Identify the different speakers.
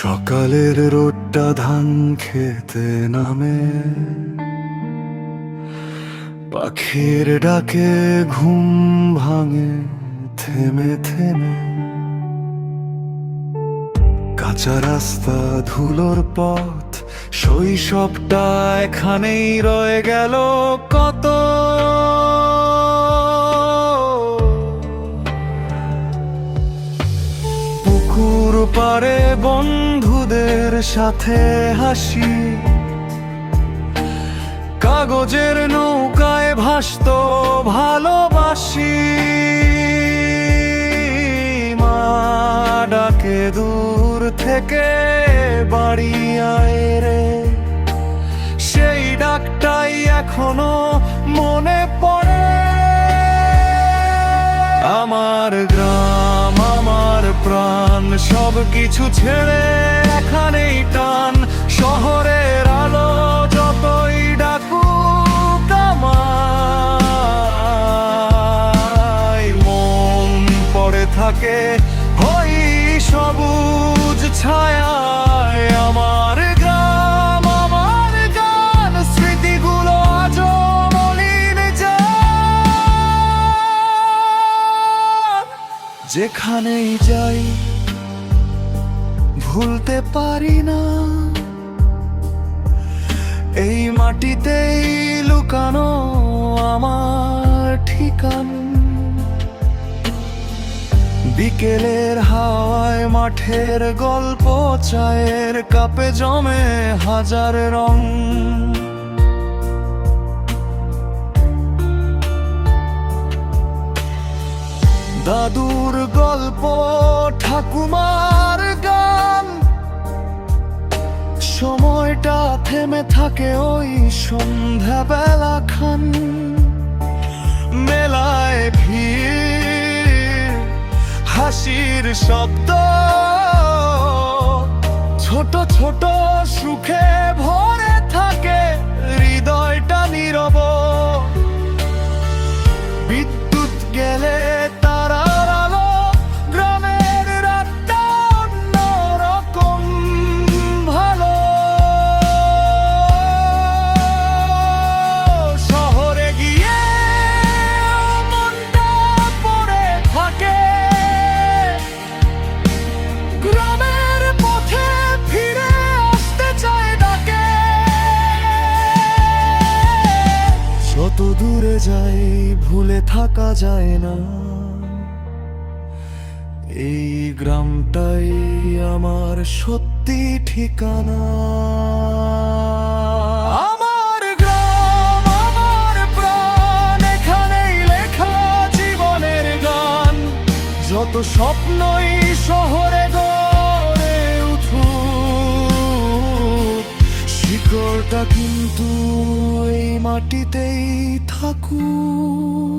Speaker 1: সকালের রোদটা ধান খেতে নামে, পাখির ডাকে ঘুম ভাঙে থেমে থেমে। কাঁচা রাস্তা, ধুলোর পথ, শৈশবটা এখানেই রয়ে গেল কত। পুকুর পাড়ে বন্ধুদের সাথে হাসি, কাগজের নৌকায় ভাসতো ভালোবাসি। মা ডাকে দূর থেকে, বাড়ি আয় রে, সেই ডাকটাই এখনো মনে পড়ে। আমার গ্রাম, আমার প্রাণ, সব কিছু ছেড়ে এখানেই টান। শহরের আলো যতই ডাকুক আমায়, মন পড়ে থাকে ওই সবুজ ছায়ায়। আমার গ্রাম, আমার গান, স্মৃতিগুলো আজও মলিন যায়। যেখানেই যাই ভুলতে পারি না, এই মাটিতেই লুকানো আমার ঠিকানা। বিকেলের হাওয়ায় মাঠের গল্প, চায়ের কাপে জমে হাজার রং। দাদুর গল্প, ঠাকুমার গান, সময়টা থেমে থাকে ওই সন্ধ্যাবেলা খান। মেলায় ভিড়, হাসির শব্দ, ছোট ছোট সুখে ভরে থাকে হৃদয়টা নীরব। বিদ্যুৎ গেলে তারার আলো, গ্রামের রাতটা অন্যরকম ভালো। শহরে গিয়ে মনটা পড়ে থাকে, গ্রামের পথে ফিরে আসতে চায় ডাকে। যত দূরে যাই ভুলে থাকা যায় না, এই গ্রামটাই আমার সত্যি ঠিকানা। আমার গ্রাম, আমার প্রাণ, এখানেই লেখা জীবনের গান। যত স্বপ্নই শহরে গড়ে উঠুক, শিকড়টা কিন্তু এই মাটিতেই থাকুক।